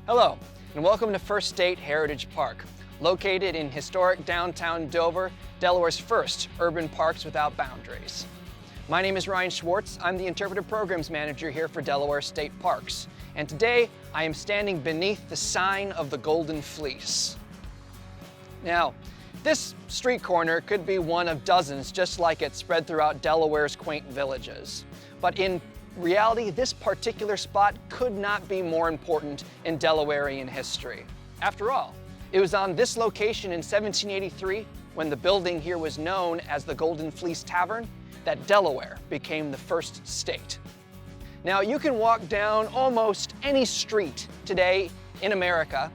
Hello, and welcome to First State Heritage Park, located in historic downtown Dover, Delaware's first urban parks without boundaries. My name is Ryan Schwartz. I'm the Interpretive Programs Manager here for Delaware State Parks, and today I am standing beneath the sign of the Golden Fleece. Now, this street corner could be one of dozens just like it spread throughout Delaware's quaint villages, but in reality, this particular spot could not be more important in Delawarean history. After all, it was on this location in 1783, when the building here was known as the Golden Fleece Tavern, that Delaware became the first state. Now, you can walk down almost any street today in America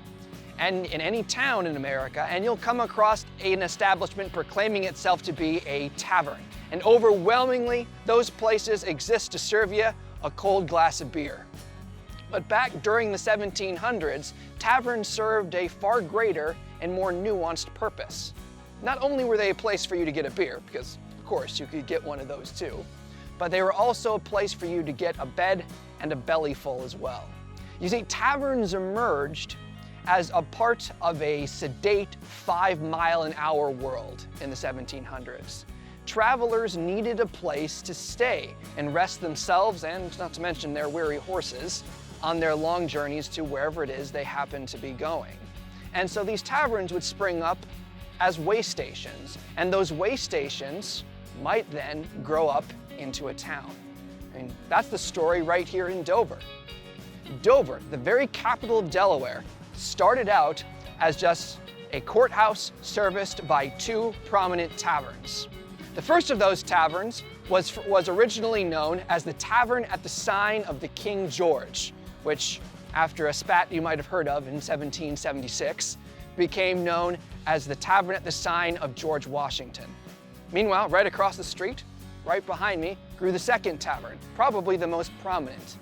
and in any town in America, and you'll come across an establishment proclaiming itself to be a tavern. And overwhelmingly, those places exist to serve you a cold glass of beer. But back during the 1700s, taverns served a far greater and more nuanced purpose. Not only were they a place for you to get a beer, because of course you could get one of those too, but they were also a place for you to get a bed and a belly full as well. You see, taverns emerged as a part of a sedate 5-mile-an-hour world in the 1700s. Travelers needed a place to stay and rest themselves, and not to mention their weary horses, on their long journeys to wherever it is they happened to be going. And so these taverns would spring up as way stations, and those way stations might then grow up into a town. I mean, that's the story right here in Dover. Dover, the very capital of Delaware, started out as just a courthouse serviced by two prominent taverns. The first of those taverns was originally known as the Tavern at the Sign of the King George, which, after a spat you might have heard of in 1776, became known as the Tavern at the Sign of George Washington. Meanwhile, right across the street, right behind me, grew the second tavern, probably the most prominent,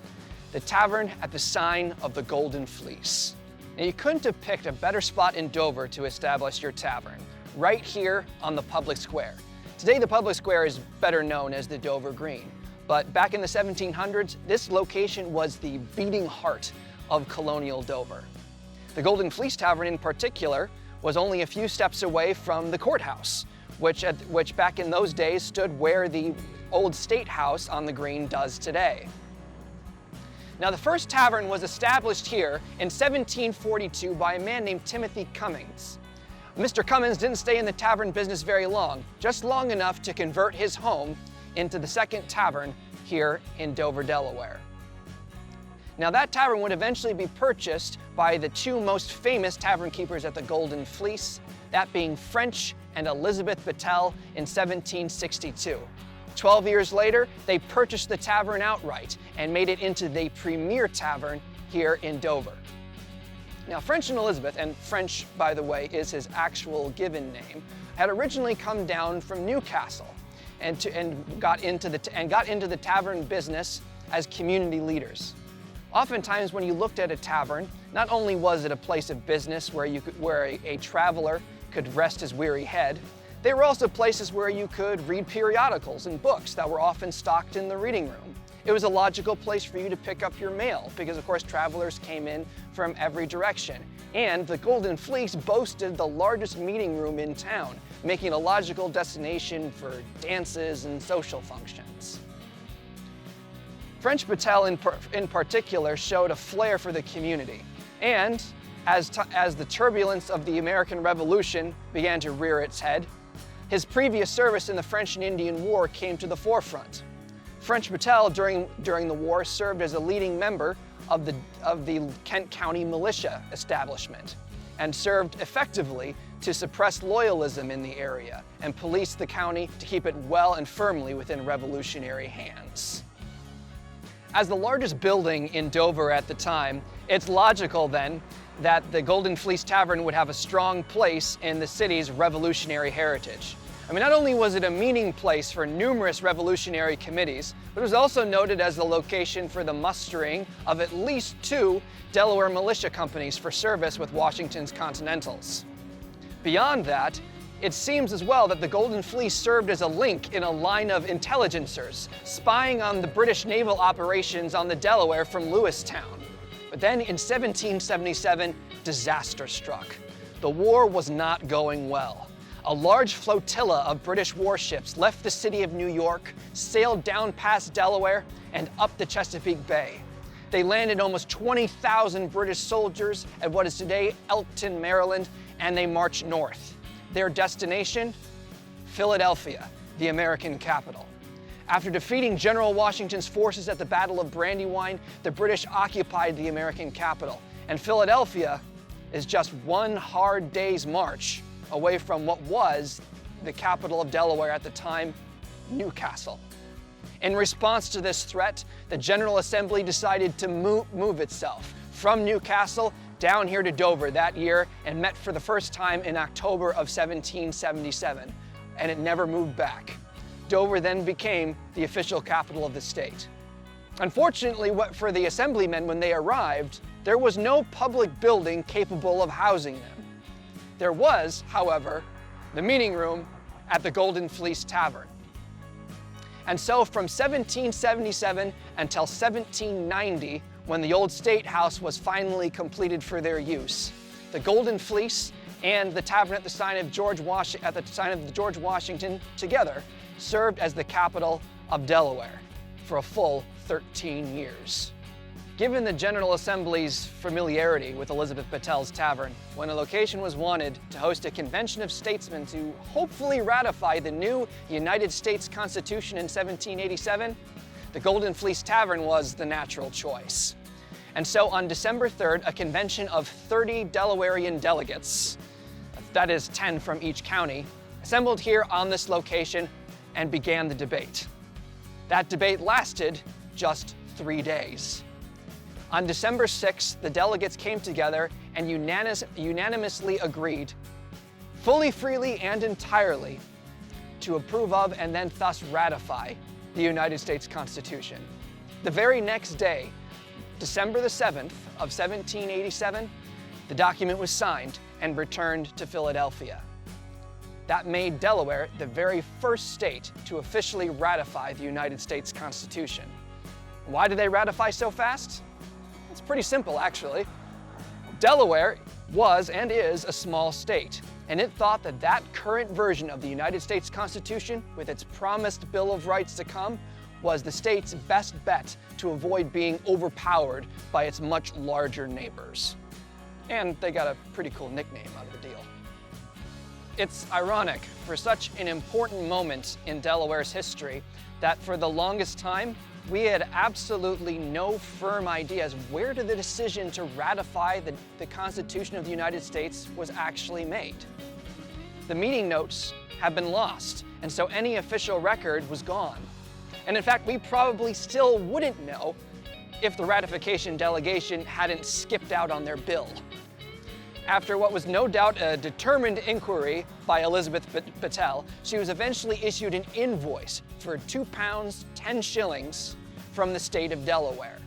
the Tavern at the Sign of the Golden Fleece. Now, you couldn't have picked a better spot in Dover to establish your tavern, right here on the public square. Today, the public square is better known as the Dover Green, but back in the 1700s, this location was the beating heart of colonial Dover. The Golden Fleece Tavern in particular was only a few steps away from the courthouse, which back in those days stood where the old State House on the Green does today. Now, the first tavern was established here in 1742 by a man named Timothy Cummings. Mr. Cummings didn't stay in the tavern business very long, just long enough to convert his home into the second tavern here in Dover, Delaware. Now, that tavern would eventually be purchased by the two most famous tavern keepers at the Golden Fleece, that being French and Elizabeth Battelle in 1762. 12 years later, they purchased the tavern outright and made it into the premier tavern here in Dover. Now, French and Elizabeth, and French, by the way, is his actual given name, had originally come down from Newcastle and got into the tavern business as community leaders. Oftentimes, when you looked at a tavern, not only was it a place of business where a traveler could rest his weary head, they were also places where you could read periodicals and books that were often stocked in the reading room. It was a logical place for you to pick up your mail because, of course, travelers came in from every direction. And the Golden Fleece boasted the largest meeting room in town, making it a logical destination for dances and social functions. French Battelle in particular showed a flair for the community. And as the turbulence of the American Revolution began to rear its head, his previous service in the French and Indian War came to the forefront. French Battelle, during the war, served as a leading member of the Kent County militia establishment and served effectively to suppress loyalism in the area and police the county to keep it well and firmly within revolutionary hands. As the largest building in Dover at the time, it's logical then that the Golden Fleece Tavern would have a strong place in the city's revolutionary heritage. I mean, not only was it a meeting place for numerous revolutionary committees, but it was also noted as the location for the mustering of at least 2 Delaware militia companies for service with Washington's Continentals. Beyond that, it seems as well that the Golden Fleece served as a link in a line of intelligencers spying on the British naval operations on the Delaware from Lewistown. But then in 1777, disaster struck. The war was not going well. A large flotilla of British warships left the city of New York, sailed down past Delaware, and up the Chesapeake Bay. They landed almost 20,000 British soldiers at what is today Elkton, Maryland, and they marched north. Their destination? Philadelphia, the American capital. After defeating General Washington's forces at the Battle of Brandywine, the British occupied the American capital, and Philadelphia is just one hard day's march away from what was the capital of Delaware at the time, Newcastle. In response to this threat, the General Assembly decided to move itself from Newcastle down here to Dover that year and met for the first time in October of 1777, and it never moved back. Dover then became the official capital of the state. Unfortunately, for the assemblymen when they arrived, there was no public building capable of housing them. There was, however, the meeting room at the Golden Fleece Tavern. And so from 1777 until 1790, when the old State House was finally completed for their use, the Golden Fleece and the tavern at the sign of George Washington together served as the capital of Delaware for a full 13 years. Given the General Assembly's familiarity with Elizabeth Battel's tavern, when a location was wanted to host a convention of statesmen to hopefully ratify the new United States Constitution in 1787, the Golden Fleece Tavern was the natural choice. And so on December 3rd, a convention of 30 Delawarean delegates, that is 10 from each county, assembled here on this location and began the debate. That debate lasted just 3 days. On December 6th, the delegates came together and unanimously agreed, fully, freely, and entirely, to approve of and then thus ratify the United States Constitution. The very next day, December the 7th of 1787, the document was signed and returned to Philadelphia. That made Delaware the very first state to officially ratify the United States Constitution. Why did they ratify so fast? It's pretty simple, actually. Delaware was and is a small state, and it thought that that current version of the United States Constitution, with its promised Bill of Rights to come, was the state's best bet to avoid being overpowered by its much larger neighbors. And they got a pretty cool nickname out of the deal. It's ironic for such an important moment in Delaware's history that for the longest time, we had absolutely no firm idea as where the decision to ratify the Constitution of the United States was actually made. The meeting notes have been lost, and so any official record was gone. And in fact, we probably still wouldn't know if the ratification delegation hadn't skipped out on their bill. After what was no doubt a determined inquiry by Elizabeth Battel, she was eventually issued an invoice for £2, 10 shillings from the state of Delaware.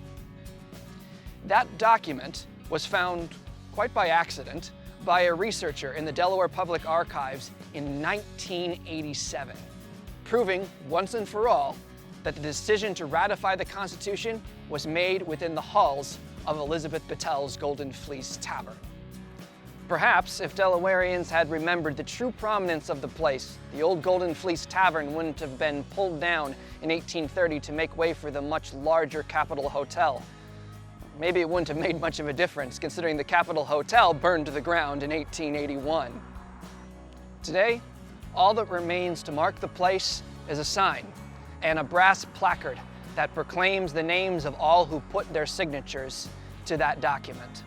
That document was found, quite by accident, by a researcher in the Delaware Public Archives in 1987, proving once and for all that the decision to ratify the Constitution was made within the halls of Elizabeth Battel's Golden Fleece Tavern. Perhaps if Delawareans had remembered the true prominence of the place, the old Golden Fleece Tavern wouldn't have been pulled down in 1830 to make way for the much larger Capitol Hotel. Maybe it wouldn't have made much of a difference, considering the Capitol Hotel burned to the ground in 1881. Today, all that remains to mark the place is a sign and a brass placard that proclaims the names of all who put their signatures to that document.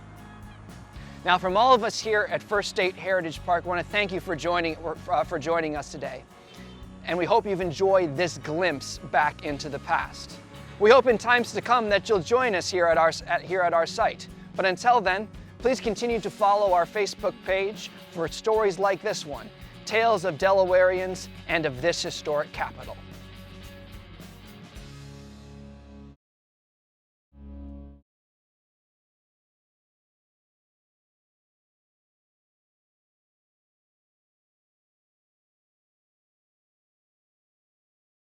Now, from all of us here at First State Heritage Park, I want to thank you for joining us today. And we hope you've enjoyed this glimpse back into the past. We hope in times to come that you'll join us here at our site. But until then, please continue to follow our Facebook page for stories like this one, tales of Delawareans and of this historic capital.